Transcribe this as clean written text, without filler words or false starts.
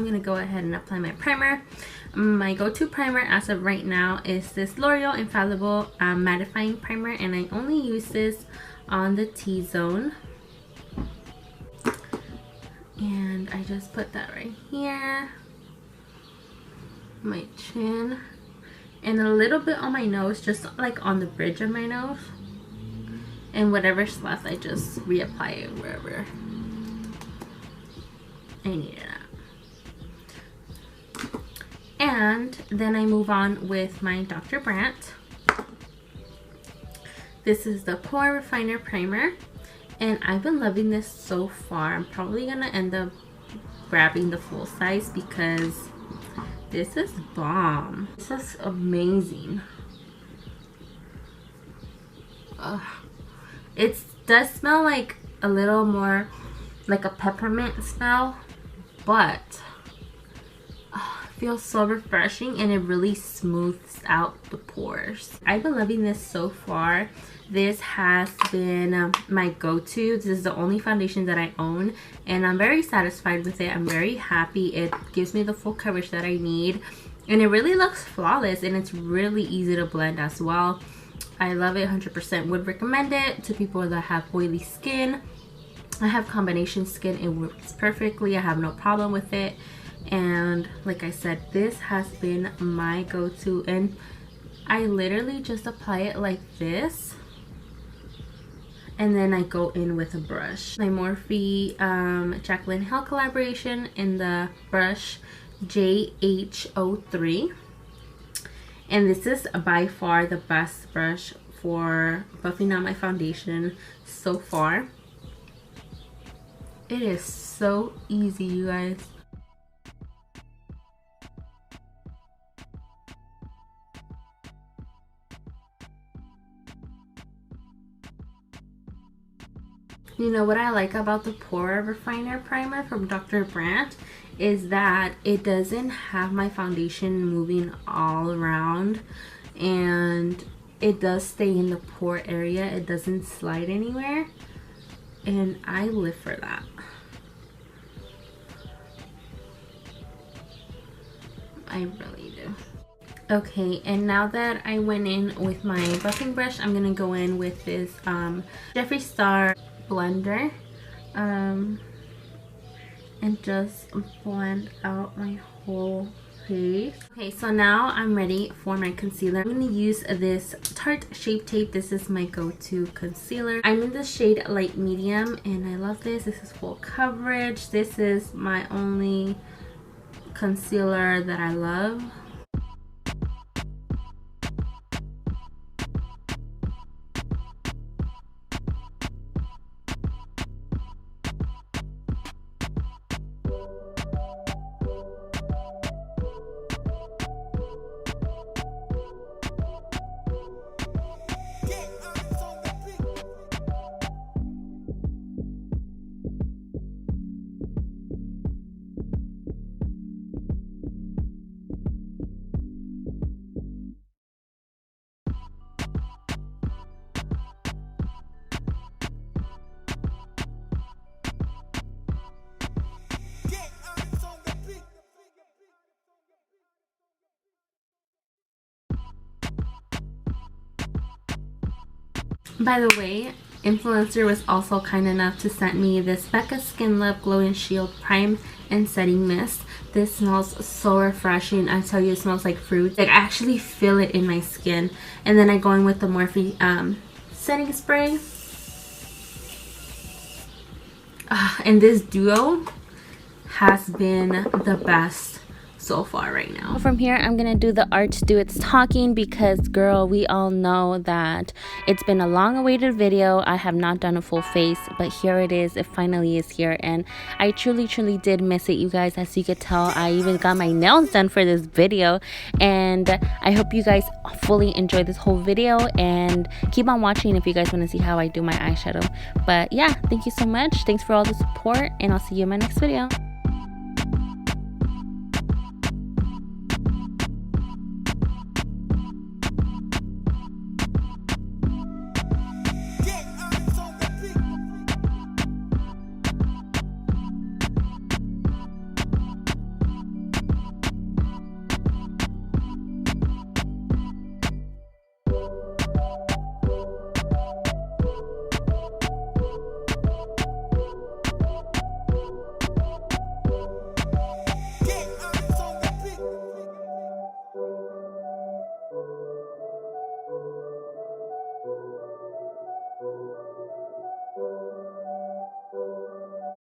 gonna go ahead and apply my primer. My go-to primer as of right now is this L'Oreal Infallible mattifying primer, and I only use this on the T-zone. And I just put that right here, my chin, and a little bit on my nose, just like on the bridge of my nose. And whatever's left, I just reapply it wherever I need it at. And then I move on with my Dr. Brant. This is the Pore Refiner Primer, and I've been loving this so far. I'm probably gonna end up grabbing the full size because this is bomb. This is amazing. It does smell like a little more like a peppermint smell, but it feels so refreshing, and it really smooths out the pores. I've been loving this so far. This has been my go-to. This is the only foundation that I own, and I'm very satisfied with it. I'm very happy. It gives me the full coverage that I need, and it really looks flawless, and it's really easy to blend as well. I love it 100%. Would recommend it to people that have oily skin. I have combination skin. It works perfectly. I have no problem with it. And like I said, this has been my go-to, and I literally just apply it like this, and then I go in with a brush. My Morphe Jaclyn Hill collaboration in the brush JH03. And this is by far the best brush for buffing out my foundation so far. It is so easy, you guys. You know what I like about the Pore Refiner Primer from Dr. Brant is that it doesn't have my foundation moving all around, and it does stay in the pore area. It doesn't slide anywhere, and I live for that. I really do. Okay, and now that I went in with my buffing brush, I'm gonna go in with this Jeffree Star blender and just blend out my whole face. Okay, so now I'm ready for my concealer. I'm going to use this Tarte Shape Tape. This is my go-to concealer. I'm in the shade light medium, and I love this. This is full coverage. This is my only concealer that I love. By the way, influencer was also kind enough to send me this Becca Skin Love Glow and Shield Prime and Setting Mist. This smells so refreshing. I tell you, it smells like fruit. Like, I actually feel it in my skin. And then I go in with the Morphe setting spray. And this duo has been the best so far right now. From here, I'm gonna do the art to do its talking, because girl, we all know that it's been a long awaited video. I have not done a full face, but here it is. It finally is here, and I truly did miss it, you guys. As you could tell, I even got my nails done for this video, and I hope you guys fully enjoy this whole video, and keep on watching if you guys want to see how I do my eyeshadow. But yeah, thank you so much. Thanks for all the support, and I'll see you in my next video.